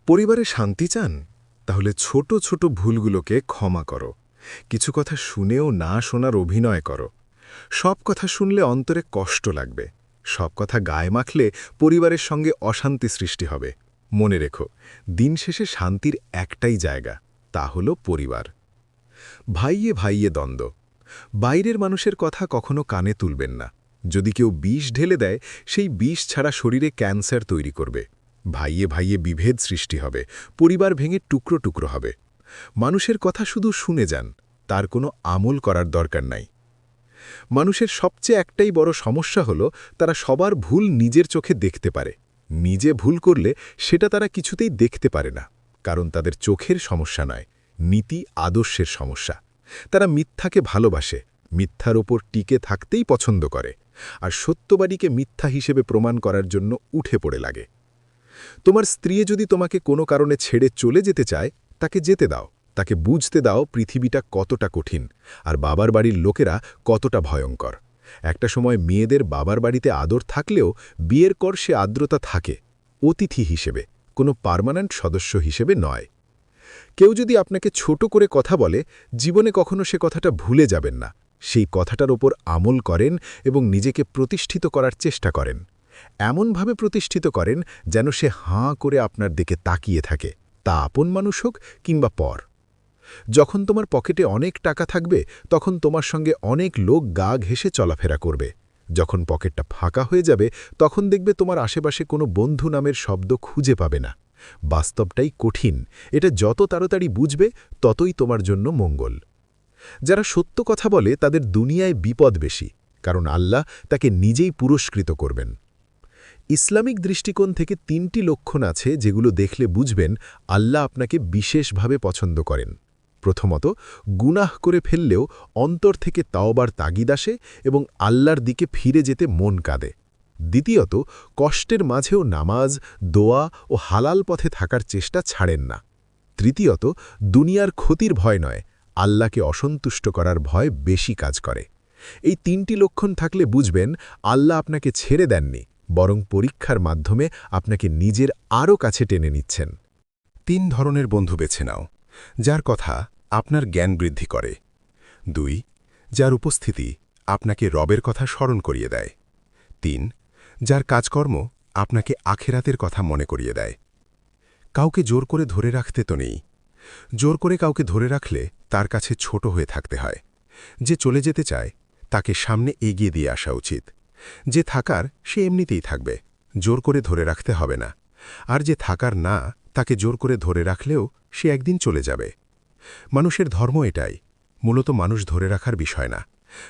পরিবারে শান্তি চান? তাহলে ছোট ছোট ভুলগুলোকে ক্ষমা করো। কিছু কথা শুনেও না শোনার অভিনয় করো। সব কথা শুনলে অন্তরে কষ্ট লাগবে। সব কথা গায়ে মাখলে পরিবারের সঙ্গে অশান্তি সৃষ্টি হবে। মনে রেখো, দিন শেষে শান্তির একটাই জায়গা, তা হল পরিবার। ভাইয়ে ভাইয়ে দ্বন্দ্ব। বাইরের মানুষের কথা কখনো কানে তুলবেন না। যদি কেউ বিষ ঢেলে দেয়, সেই বিষ ছাড়া শরীরে ক্যান্সার তৈরি করবে। ভাইয়ে ভাইয়ে বিভেদ সৃষ্টি হবে, পরিবার ভেঙে টুকরো টুকরো হবে। মানুষের কথা শুধু শুনে যান, তার কোনো আমল করার দরকার নাই। মানুষের সবচেয়ে একটাই বড় সমস্যা হলো তারা সবার ভুল নিজের চোখে দেখতে পারে। নিজে ভুল করলে সেটা তারা কিছুতেই দেখতে পারে না, কারণ তাদের চোখের সমস্যা নয়, নীতি আদর্শের সমস্যা। তারা মিথ্যাকে ভালোবাসে, মিথ্যার ওপর টিকে থাকতেই পছন্দ করে, আর সত্যবাদীকে মিথ্যা হিসেবে প্রমাণ করার জন্য উঠে পড়ে লাগে। তোমার স্ত্রী যদি তোমাকে কোনো কারণে ছেড়ে চলে যেতে চায়, তাকে যেতে দাও। তাকে বুঝতে দাও পৃথিবীটা কতটা কঠিন, আর বাবার বাড়ির লোকেরা কতটা ভয়ঙ্কর। একটা সময় মেয়েদের বাবার বাড়িতে আদর থাকলেও বিয়ের পর সে আর্দ্রতা থাকে, অতিথি হিসেবে, কোনো পার্মানেন্ট সদস্য হিসেবে নয়। কেউ যদি আপনাকে ছোট করে কথা বলে, জীবনে কখনো সে কথাটা ভুলে যাবেন না। সেই কথাটার ওপর আমল করেন এবং নিজেকে প্রতিষ্ঠিত করার চেষ্টা করেন। এমনভাবে প্রতিষ্ঠিত করেন যেন সে হাঁ করে আপনার দিকে তাকিয়ে থাকে, তা আপন মানুষ হোক কিংবা পর। যখন তোমার পকেটে অনেক টাকা থাকবে, তখন তোমার সঙ্গে অনেক লোক গা ঘেঁষে চলাফেরা করবে। যখন পকেটটা ফাঁকা হয়ে যাবে, তখন দেখবে তোমার আশেপাশে কোনো বন্ধু নামের শব্দ খুঁজে পাবে না। বাস্তবটাই কঠিন, এটা যত তাড়াতাড়ি বুঝবে ততই তোমার জন্য মঙ্গল। যারা সত্য কথা বলে তাদের দুনিয়ায় বিপদ বেশি, কারণ আল্লাহ তাকে নিজেই পুরস্কৃত করবেন। ইসলামিক দৃষ্টিকোণ থেকে ৩টি লক্ষণ আছে যেগুলো দেখলে বুঝবেন আল্লাহ আপনাকে বিশেষভাবে পছন্দ করেন। প্রথমত, গুনাহ করে ফেললেও অন্তর থেকে তাওবার তাগিদ আসে এবং আল্লাহর দিকে ফিরে যেতে মন কাঁদে। দ্বিতীয়ত, কষ্টের মাঝেও নামাজ, দোয়া ও হালাল পথে থাকার চেষ্টা ছাড়েন না। তৃতীয়ত, দুনিয়ার ক্ষতির ভয় নয়, আল্লাহকে অসন্তুষ্ট করার ভয় বেশি কাজ করে। এই ৩টি লক্ষণ থাকলে বুঝবেন আল্লাহ আপনাকে ছেড়ে দেননি, বরং পরীক্ষার মাধ্যমে আপনাকে নিজের আরও কাছে টেনে নিচ্ছেন। ৩ ধরনের বন্ধু বেছে নাও। যার কথা আপনার জ্ঞান বৃদ্ধি করে। ২ যার উপস্থিতি আপনাকে রবের কথা স্মরণ করিয়ে দেয়। ৩ যার কাজকর্ম আপনাকে আখেরাতের কথা মনে করিয়ে দেয়। কাউকে জোর করে ধরে রাখতে তো নেই। জোর করে কাউকে ধরে রাখলে তার কাছে ছোট হয়ে থাকতে হয়। যে চলে যেতে চায় তাকে সামনে এগিয়ে দিয়ে আসা উচিত। যে থাকার সে এমনিতেই থাকবে, জোর করে ধরে রাখতে হবে না। আর যে থাকার না, তাকে জোর করে ধরে রাখলেও সে একদিন চলে যাবে। মানুষের ধর্ম এটাই, মূলত মানুষ ধরে রাখার বিষয় না,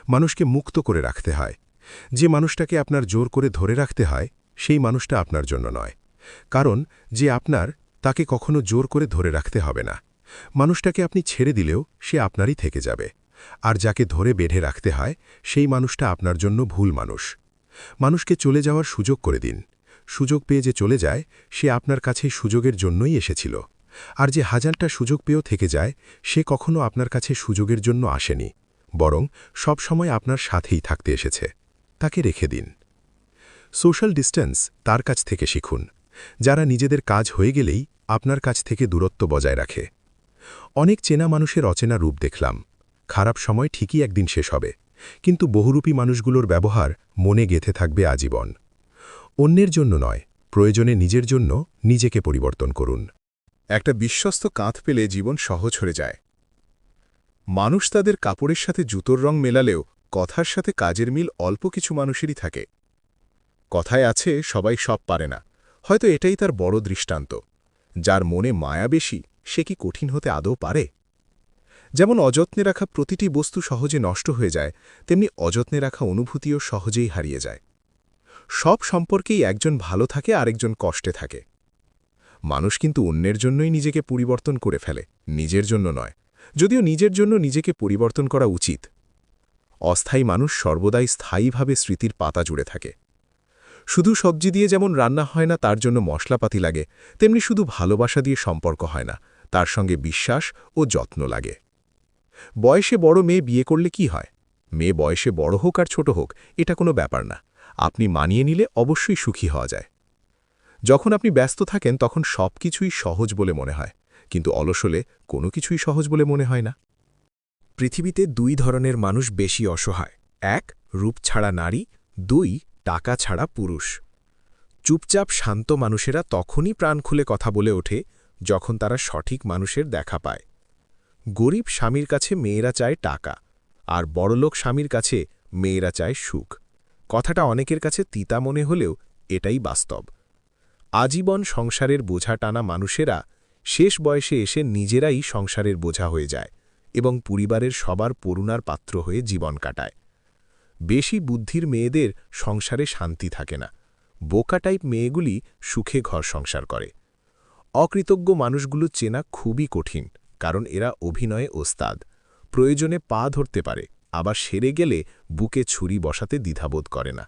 মানুষকে মুক্ত করে রাখতে হয়। যে মানুষটাকে আপনার জোর করে ধরে রাখতে হয়, সেই মানুষটা আপনার জন্য নয়। কারণ যে আপনার, তাকে কখনো জোর করে ধরে রাখতে হবে না। মানুষটাকে আপনি ছেড়ে দিলেও সে আপনারই থেকে যাবে। আর যাকে ধরে বেঁধে রাখতে হয়, সেই মানুষটা আপনার জন্য ভুল মানুষ। মানুষকে চলে যাওয়ার সুযোগ করে দিন। সুযোগ পেয়ে যে চলে যায়, সে আপনার কাছে সুযোগের জন্যই এসেছিল। আর যে হাজারটা সুযোগ পেয়েও থেকে যায়, সে কখনো আপনার কাছে সুযোগের জন্য আসেনি, বরং সব সময় আপনার সাথেই থাকতে এসেছে। তাকে রেখে দিন। সোশ্যাল ডিস্টেন্স তার কাছ থেকে শিখুন, যারা নিজেদের কাজ হয়ে গেলেই আপনার কাছ থেকে দূরত্ব বজায় রাখে। অনেক চেনা মানুষের অচেনা রূপ দেখলাম। খারাপ সময় ঠিকই একদিন শেষ হবে, কিন্তু বহুরূপী মানুষগুলোর ব্যবহার মনে গেঁথে থাকবে আজীবন। অন্যের জন্য নয়, প্রয়োজনে নিজের জন্য নিজেকে পরিবর্তন করুন। একটা বিশ্বস্ত কাঁধ পেলে জীবন সহজ হয়ে যায়। মানুষ তাদের কাপড়ের সাথে জুতোর রং মেলালেও কথার সাথে কাজের মিল অল্প কিছু মানুষেরই থাকে। কথায় আছে সবাই সব পারে না, হয়তো এটাই তার বড় দৃষ্টান্ত। যার মনে মায়া বেশি, সে কি কঠিন হতে আদৌ পারে? যেমন অযত্নে রাখা প্রতিটি বস্তু সহজে নষ্ট হয়ে যায়, তেমনি অযত্নে রাখা অনুভূতিও সহজেই হারিয়ে যায়। সব সম্পর্কেই একজন ভালো থাকে, আরেকজন কষ্টে থাকে। মানুষ কিন্তু অন্যের জন্যই নিজেকে পরিবর্তন করে ফেলে, নিজের জন্য নয়। যদিও নিজের জন্য নিজেকে পরিবর্তন করা উচিত। অস্থায়ী মানুষ সর্বদাই স্থায়ীভাবে স্মৃতির পাতা জুড়ে থাকে। শুধু সবজি দিয়ে যেমন রান্না হয় না, তার জন্য মশলাপাতি লাগে, তেমনি শুধু ভালোবাসা দিয়ে সম্পর্ক হয় না, তার সঙ্গে বিশ্বাস ও যত্ন লাগে। বয়সে বড় মেয়ে বিয়ে করলে কি হয়? মেয়ে বয়সে বড় হোক আর ছোট হোক, এটা কোনো ব্যাপার না। আপনি মানিয়ে নিলে অবশ্যই সুখী হওয়া যায়। যখন আপনি ব্যস্ত থাকেন তখন সব কিছুই সহজ বলে মনে হয়, কিন্তু অলস হলে কোনো কিছুই সহজ বলে মনে হয় না। পৃথিবীতে দুই ধরনের মানুষ বেশি অসহায়। এক, রূপ ছাড়া নারী। দুই, টাকা ছাড়া পুরুষ। চুপচাপ শান্ত মানুষেরা তখনই প্রাণ খুলে কথা বলে ওঠে যখন তারা সঠিক মানুষের দেখা পায়। গরিব স্বামীর কাছে মেয়েরা চায় টাকা, আর বড়লোক স্বামীর কাছে মেয়েরা চায় সুখ। কথাটা অনেকের কাছে তিতা মনে হলেও এটাই বাস্তব। আজীবন সংসারের বোঝা টানা মানুষেরা শেষ বয়সে এসে নিজেরাই সংসারের বোঝা হয়ে যায় এবং পরিবারের সবার করুণার পাত্র হয়ে জীবন কাটায়। বেশি বুদ্ধির মেয়েদের সংসারে শান্তি থাকে না। বোকা টাইপ মেয়েগুলি সুখে ঘর সংসার করে। অকৃতজ্ঞ মানুষগুলো চেনা খুবই কঠিন, কারণ এরা অভিনয়ে ওস্তাদ। প্রয়োজনে পা ধরতে পারে, আবার সেরে গেলে বুকে ছুরি বসাতে দ্বিধাবোধ করে না।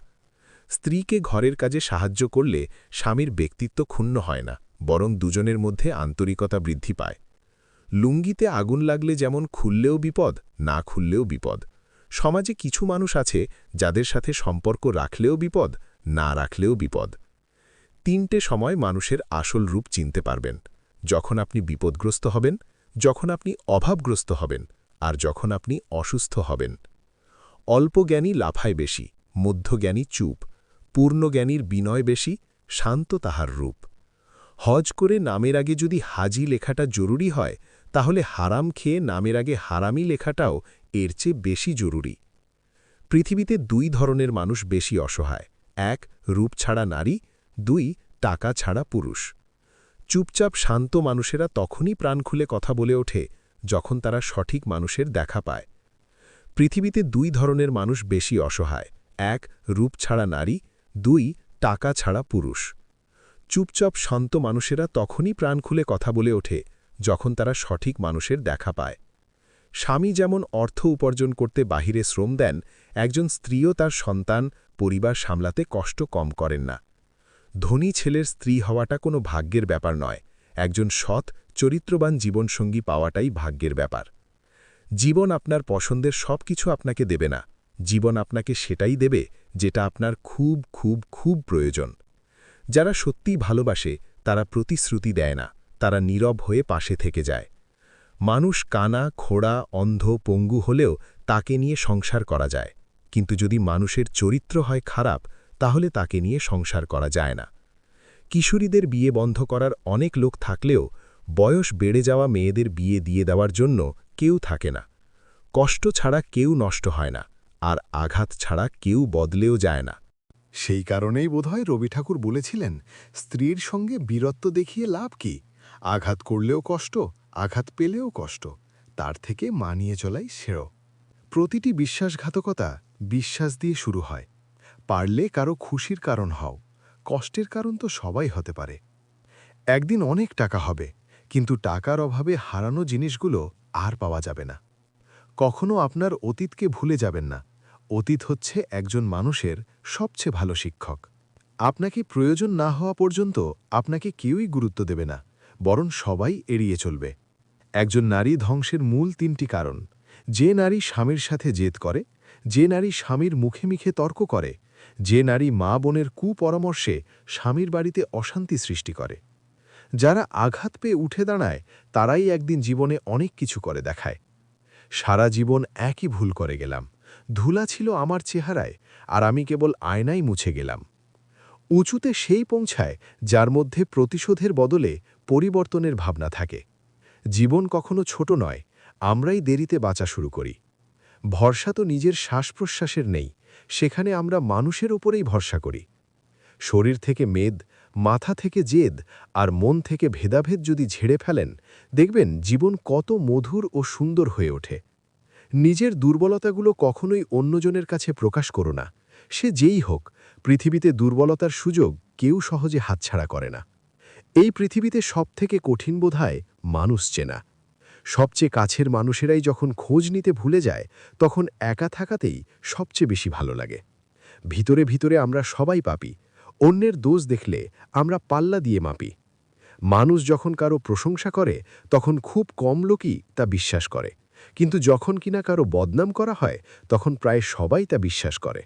স্ত্রীকে ঘরের কাজে সাহায্য করলে স্বামীর ব্যক্তিত্ব ক্ষুণ্ণ হয় না, বরং দুজনের মধ্যে আন্তরিকতা বৃদ্ধি পায়। লুঙ্গিতে আগুন লাগলে যেমন খুললেও বিপদ, না খুললেও বিপদ। সমাজে কিছু মানুষ আছে যাদের সাথে সম্পর্ক রাখলেও বিপদ, না রাখলেও বিপদ। 3টে সময় মানুষের আসল রূপ চিনতে পারবেন: যখন আপনি বিপদগ্রস্ত হবেন, যখন আপনি অভাবগ্রস্ত হবেন, আর যখন আপনি অসুস্থ হবেন। অল্প জ্ঞানী লাফায় বেশি, মধ্যজ্ঞানী চুপ, পূর্ণজ্ঞানীর বিনয় বেশি, শান্ত তাহার রূপ। হজ করে নামের আগে যদি হাজি লেখাটা জরুরি হয়, তাহলে হারাম খেয়ে নামের আগে হারামি লেখাটাও এর চেয়ে বেশি জরুরি। পৃথিবীতে দুই ধরনের মানুষ বেশি অসহায়: এক, রূপ ছাড়া নারী। দুই, টাকা ছাড়া পুরুষ। চুপচাপ শান্ত মানুষেরা তখনই প্রাণ খুলে কথা বলে ওঠে যখন তারা সঠিক মানুষের দেখা পায়। পৃথিবীতে দুই ধরনের মানুষ বেশি অসহায়: এক, রূপ ছাড়া নারী। দুই, টাকা ছাড়া পুরুষ। চুপচাপ শান্ত মানুষেরা তখনই প্রাণ খুলে কথা বলে ওঠে যখন তারা সঠিক মানুষের দেখা পায়। স্বামী যেমন অর্থ উপার্জন করতে বাহিরে শ্রম দেন, একজন স্ত্রীও তার সন্তান, পরিবার সামলাতে কষ্ট কম করেন না। ধনী ছেলের স্ত্রী হওয়াটা কোনো ভাগ্যের ব্যাপার নয়, একজন সৎ, চরিত্রবান জীবনসঙ্গী পাওয়াটাই ভাগ্যের ব্যাপার। জীবন আপনার পছন্দের সব কিছু আপনাকে দেবে না, জীবন আপনাকে সেটাই দেবে যেটা আপনার খুব খুব খুব প্রয়োজন। যারা সত্যিই ভালোবাসে তারা প্রতিশ্রুতি দেয় না, তারা নীরব হয়ে পাশে থেকে যায়। মানুষ কানা, খোড়া, অন্ধ, পঙ্গু হলেও তাকে নিয়ে সংসার করা যায়, কিন্তু যদি মানুষের চরিত্র হয় খারাপ, তাহলে তাকে নিয়ে সংসার করা যায় না। কিশোরীদের বিয়ে বন্ধ করার অনেক লোক থাকলেও বয়স বেড়ে যাওয়া মেয়েদের বিয়ে দিয়ে দেওয়ার জন্য কেউ থাকে না। কষ্ট ছাড়া কেউ নষ্ট হয় না, আর আঘাত ছাড়া কেউ বদলেও যায় না। সেই কারণেই বোধহয় রবি ঠাকুর বলেছিলেন, স্ত্রীর সঙ্গে বীরত্ব দেখিয়ে লাভ কি? আঘাত করলেও কষ্ট, আঘাত পেলেও কষ্ট, তার থেকে মানিয়ে চলাই শ্রেয়। প্রতিটি বিশ্বাসঘাতকতা বিশ্বাস দিয়ে শুরু হয়। পারলে কারো খুশির কারণ হও, কষ্টের কারণ তো সবাই হতে পারে। একদিন অনেক টাকা হবে, কিন্তু টাকার অভাবে হারানো জিনিসগুলো আর পাওয়া যাবে না। কখনো আপনার অতীতকে ভুলে যাবেন না। অতীত হচ্ছে একজন মানুষের সবচেয়ে ভালো শিক্ষক। আপনাকে প্রয়োজন না হওয়া পর্যন্ত আপনাকে কেউই গুরুত্ব দেবে না, বরং সবাই এড়িয়ে চলবে। একজন নারী ধ্বংসের মূল 3টি কারণ: যে নারী স্বামীর সাথে জেদ করে, যে নারী স্বামীর মুখে মুখে তর্ক করে, যে নারী মা বোনের কুপরামর্শে স্বামীর বাড়িতে অশান্তি সৃষ্টি করে। যারা আঘাত পেয়ে উঠে দাঁড়ায় তারাই একদিন জীবনে অনেক কিছু করে দেখায়। সারা জীবন একই ভুল করে গেলাম, ধুলা ছিল আমার চেহারায়, আর আমি কেবল আয়নাই মুছে গেলাম। উঁচুতে সেই পৌঁছায় যার মধ্যে প্রতিশোধের বদলে পরিবর্তনের ভাবনা থাকে। জীবন কখনো ছোট নয়, আমরাই দেরিতে বাঁচা শুরু করি। ভরসা তো নিজের শ্বাস প্রশ্বাসের নেই, সেখানে আমরা মানুষের ওপরেই ভরসা করি। শরীর থেকে মেদ, মাথা থেকে জেদ, আর মন থেকে ভেদাভেদ যদি ঝেড়ে ফেলেন, দেখবেন জীবন কত মধুর ও সুন্দর হয়ে ওঠে। নিজের দুর্বলতাগুলো কখনোই অন্যজনের কাছে প্রকাশ করো না। সে যেই হোক, পৃথিবীতে দুর্বলতার সুযোগ কেউ সহজে হাতছাড়া করে না। এই পৃথিবীতে সবথেকে কঠিন বোধহয় মানুষ চেনা। সবচেয়ে কাছের মানুষেরাই যখন খোঁজ নিতে ভুলে যায়, তখন একা থাকাতেই সবচেয়ে বেশি ভালো লাগে। ভিতরে ভিতরে আমরা সবাই পাপী, অন্যের দোষ দেখলে আমরা পাল্লা দিয়ে মাপি। মানুষ যখন কারো প্রশংসা করে তখন খুব কম লোকই তা বিশ্বাস করে, কিন্তু যখন কিনা কারো বদনাম করা হয় তখন প্রায় সবাই তা বিশ্বাস করে।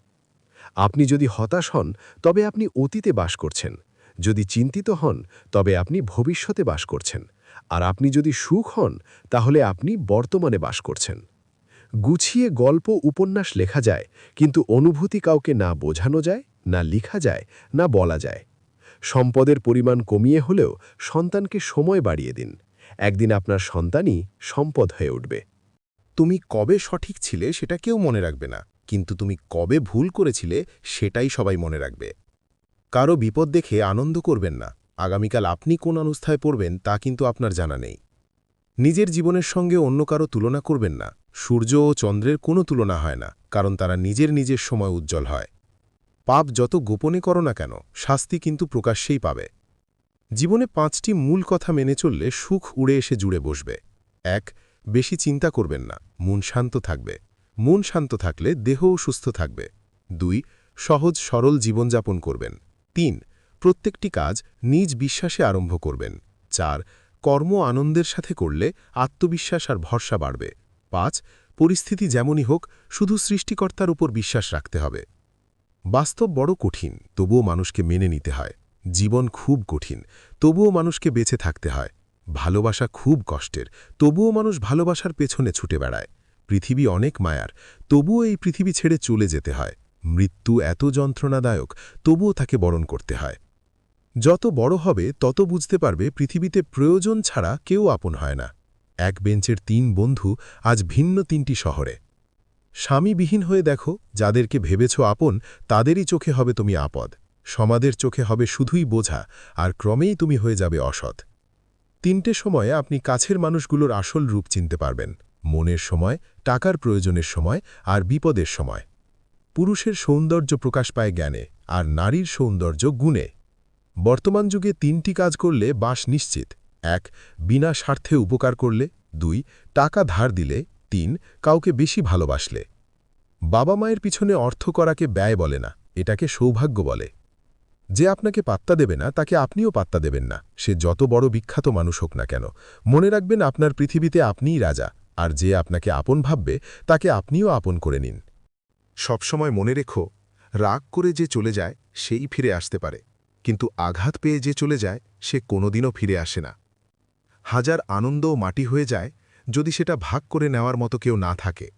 আপনি যদি হতাশ হন, তবে আপনি অতীতে বাস করছেন। যদি চিন্তিত হন তবে আপনি ভবিষ্যতে বাস করছেন, আর আপনি যদি সুখ হন তাহলে আপনি বর্তমানে বাস করছেন। গুছিয়ে গল্প উপন্যাস লেখা যায়, কিন্তু অনুভূতি কাউকে না বোঝানো যায়, না লিখা যায়, না বলা যায়। সম্পদের পরিমাণ কমিয়ে হলেও সন্তানকে সময় বাড়িয়ে দিন। একদিন আপনার সন্তানই সম্পদ হয়ে উঠবে। তুমি কবে সঠিক ছিলে সেটা কেউ মনে রাখবে না, কিন্তু তুমি কবে ভুল করেছিলে সেটাই সবাই মনে রাখবে। কারো বিপদ দেখে আনন্দ করবেন না, আগামীকাল আপনি কোন অবস্থায় পড়বেন তা কিন্তু আপনার জানা নেই। নিজের জীবনের সঙ্গে অন্য কারো তুলনা করবেন না, সূর্য ও চন্দ্রের কোনো তুলনা হয় না, কারণ তারা নিজের সময় উজ্জ্বল হয়। পাপ যত গোপনে করো না কেন, শাস্তি কিন্তু প্রকাশ্যেই পাবে। জীবনে 5টি মূল কথা মেনে চললে সুখ উড়ে এসে জুড়ে বসবে। 1. বেশি চিন্তা করবেন না, মন শান্ত থাকবে। মন শান্ত থাকলে দেহও সুস্থ থাকবে। 2. সহজ সরল জীবনযাপন করবেন। 3. প্রত্যেকটি কাজ নিজ বিশ্বাসে আরম্ভ করবেন। 4. কর্ম আনন্দের সাথে করলে আত্মবিশ্বাস আর ভরসা বাড়বে। 5. পরিস্থিতি যেমনই হোক, শুধু সৃষ্টিকর্তার উপর বিশ্বাস রাখতে হবে। বাস্তব বড় কঠিন, তবুও মানুষকে মেনে নিতে হয়। জীবন খুব কঠিন, তবুও মানুষকে বেঁচে থাকতে হয়। ভালোবাসা খুব কষ্টের, তবুও মানুষ ভালোবাসার পেছনে ছুটে বেড়ায়। পৃথিবী অনেক মায়ার, তবুও এই পৃথিবী ছেড়ে চলে যেতে হয়। মৃত্যু এত যন্ত্রণাদায়ক, তবুও তাকে বরণ করতে হয়। যত বড় হবে তত বুঝতে পারবে পৃথিবীতে প্রয়োজন ছাড়া কেউ আপন হয় না। এক বেঞ্চের 3 বন্ধু আজ ভিন্ন 3টি শহরে। স্বামীবিহীন হয়ে দেখো, যাদেরকে ভেবেছ আপন তাদেরই চোখে হবে তুমি আপদ। সমাজের চোখে হবে শুধুই বোঝা, আর ক্রমেই তুমি হয়ে যাবে অসৎ। 3টে সময়ে আপনি কাছের মানুষগুলোর আসল রূপ চিনতে পারবেন: মনের সময়, টাকার প্রয়োজনের সময়, আর বিপদের সময়। পুরুষের সৌন্দর্য প্রকাশ পায় জ্ঞানে, আর নারীর সৌন্দর্য গুণে। বর্তমান যুগে 3টি কাজ করলে বাস নিশ্চিত: 1. বিনা স্বার্থে উপকার করলে। 2. টাকা ধার দিলে। 3. কাউকে বেশি ভালোবাসলে। বাবা মায়ের পিছনে অর্থ করাকে ব্যয় বলে না, এটাকে সৌভাগ্য বলে। যে আপনাকে পাত্তা দেবে না তাকে আপনিও পাত্তা দেবেন না, সে যত বড় বিখ্যাত মানুষ হোক না কেন। মনে রাখবেন, আপনার পৃথিবীতে আপনিই রাজা, আর যে আপনাকে আপন ভাববে তাকে আপনিও আপন করে নিন। সবসময় মনে রেখো, রাগ করে যে চলে যায় সেই ফিরে আসতে পারে, কিন্তু আঘাত পেয়ে যে চলে যায় সে কোনোদিনও ফিরে আসে না। হাজার আনন্দও মাটি হয়ে যায় যদি সেটা ভাগ করে নেওয়ার মতো কেউ না থাকে।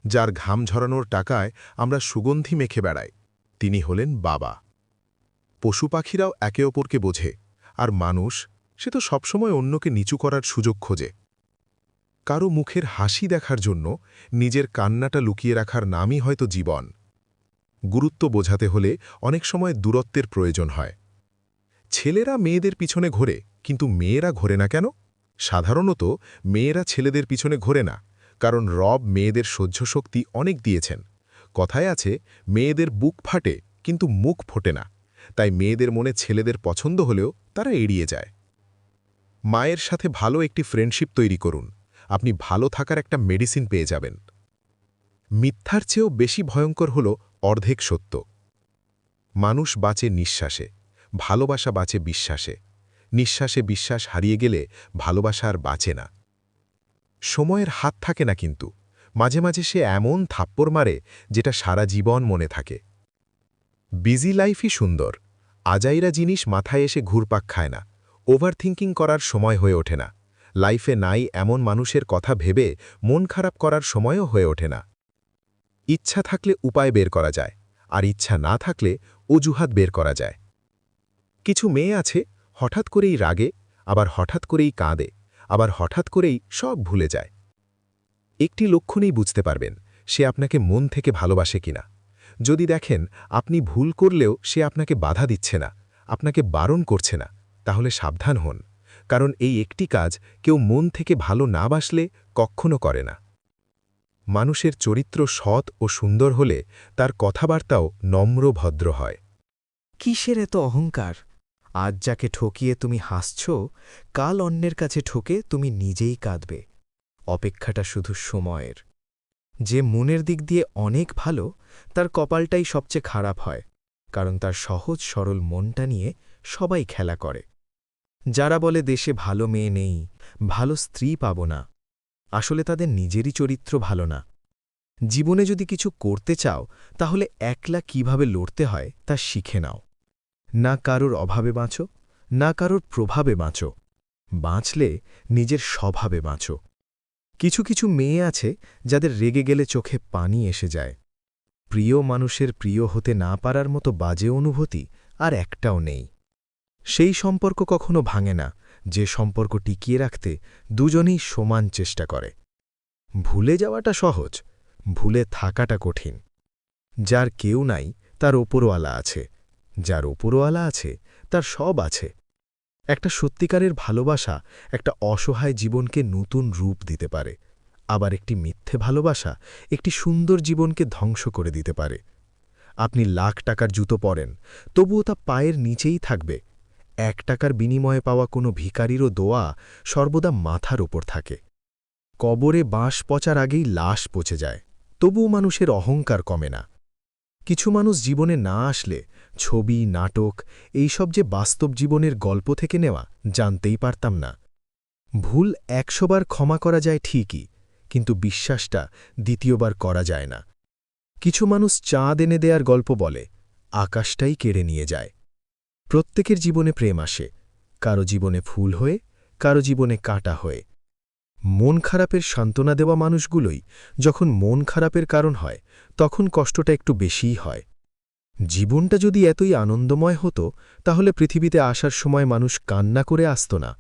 যার ঘাম ঝরানোর টাকায় আমরা সুগন্ধি মেখে বেড়াই, তিনি হলেন বাবা। পশু পাখিরাও একে অপরকে বোঝে, আর মানুষ, সে তো সবসময় অন্যকে নিচু করার সুযোগ খোঁজে। কারো মুখের হাসি দেখার জন্য নিজের কান্নাটা লুকিয়ে রাখার নামই হয়তো জীবন। গুরুত্ব বোঝাতে হলে অনেক সময় দূরত্বের প্রয়োজন হয়। ছেলেরা মেয়েদের পিছনে ঘোরে, কিন্তু মেয়েরা ঘোরে না কেন? সাধারণত মেয়েরা ছেলেদের পিছনে ঘোরে না, কারণ রব মেয়েদের সহ্য শক্তি অনেক দিয়েছেন। কথায় আছে, মেয়েদের বুক ফাটে কিন্তু মুখ ফোটে না। তাই মেয়েদের মনে ছেলেদের পছন্দ হলেও তারা এড়িয়ে যায়। মায়ের সাথে ভালো একটি ফ্রেন্ডশিপ তৈরি করুন, আপনি ভালো থাকার একটা মেডিসিন পেয়ে যাবেন। মিথ্যার চেয়েও বেশি ভয়ঙ্কর হল অর্ধেক সত্য। মানুষ বাঁচে নিঃশ্বাসে, ভালোবাসা বাঁচে বিশ্বাসে। নিঃশ্বাসে বিশ্বাস হারিয়ে গেলে ভালোবাসা আর বাঁচে না। সময়ের হাত থাকে না, কিন্তু মাঝে মাঝে সে এমন থাপ্পড় মারে যেটা সারা জীবন মনে থাকে। বিজি লাইফই সুন্দর, আজাইরা জিনিস মাথায় এসে ঘুরপাক খায় না। ওভারথিঙ্কিং করার সময় হয়ে ওঠে না। লাইফে নাই এমন মানুষের কথা ভেবে মন খারাপ করার সময়ও হয়ে ওঠে না। ইচ্ছা থাকলে উপায় বের করা যায়, আর ইচ্ছা না থাকলে অজুহাত বের করা যায়। কিছু মেয়ে আছে, হঠাৎ করেই রাগে, আবার হঠাৎ করেই কাঁদে, আবার হঠাৎ করেই সব ভুলে যায়। একটি লক্ষণেই বুঝতে পারবেন সে আপনাকে মন থেকে ভালোবাসে কিনা। যদি দেখেন আপনি ভুল করলেও সে আপনাকে বাধা দিচ্ছে না, আপনাকে বারণ করছে না, তাহলে সাবধান হন, কারণ এই একটি কাজ কেউ মন থেকে ভালো না বাসলে কখনো করে না। মানুষের চরিত্র সৎ ও সুন্দর হলে তার কথাবার্তাও নম্র ভদ্র হয়। কিসের এত অহংকার? আজ যাকে ঠকিয়ে তুমি হাসছ, কাল অন্যের কাছে ঠকে তুমি নিজেই কাঁদবে। অপেক্ষাটা শুধু সময়ের। যে মনের দিক দিয়ে অনেক ভালো, তার কপালটাই সবচেয়ে খারাপ হয়, কারণ তার সহজ সরল মনটা নিয়ে সবাই খেলা করে। যারা বলে দেশে ভালো মেয়ে নেই, ভালো স্ত্রী পাব না, আসলে তাদের নিজেরই চরিত্র ভালো না। জীবনে যদি কিছু করতে চাও, তাহলে একলা কিভাবে লড়তে হয় তা শিখে নাও। না কারোর অভাবে বাঁচো, না কারোর প্রভাবে বাঁচো। বাঁচলে নিজের স্বভাবে বাঁচো। কিছু কিছু মেয়ে আছে যাদের রেগে গেলে চোখে পানি এসে যায়। প্রিয় মানুষের প্রিয় হতে না পারার মতো বাজে অনুভূতি আর একটাও নেই। সেই সম্পর্ক কখনো ভাঙে না যে সম্পর্ক টিকিয়ে রাখতে দুজনেই সমান চেষ্টা করে। ভুলে যাওয়াটা সহজ, ভুলে থাকাটা কঠিন। যার কেউ নাই তার ওপরওয়ালা আছে, যার ওপরওয়ালা আছে তার সব আছে। একটা সত্যিকারের ভালোবাসা একটা অসহায় জীবনকে নতুন রূপ দিতে পারে, আবার একটি মিথ্যে ভালোবাসা একটি সুন্দর জীবনকে ধ্বংস করে দিতে পারে। আপনি লাখ টাকার জুতো পরেন, তবুও তা পায়ের নিচেই থাকবে। 1 টাকার বিনিময়ে পাওয়া কোনো ভিখারিরও দোয়া সর্বদা মাথার ওপর থাকে। কবরে বাঁশ পচার আগেই লাশ পচে যায়, তবুও মানুষের অহংকার কমে না। কিছু মানুষ জীবনে না আসলে ছবি, নাটক এইসব যে বাস্তব জীবনের গল্প থেকে নেওয়া জানতেই পারতাম না। ভুল 100 বার ক্ষমা করা যায় ঠিকই, কিন্তু বিশ্বাসটা দ্বিতীয়বার করা যায় না। কিছু মানুষ চাঁদ এনে দেয়ার গল্প বলে, আকাশটাই কেড়ে নিয়ে যায়। প্রত্যেকের জীবনে প্রেম আসে, কারো জীবনে ফুল হয়ে, কারো জীবনে কাঁটা হয়ে। মন খারাপের সান্ত্বনা দেওয়া মানুষগুলোই যখন মন খারাপের কারণ হয়, তখন কষ্টটা একটু বেশিই হয়। জীবনটা যদি এতই আনন্দময় হতো, তাহলে পৃথিবীতে আসার সময় মানুষ কান্না করে আসত না।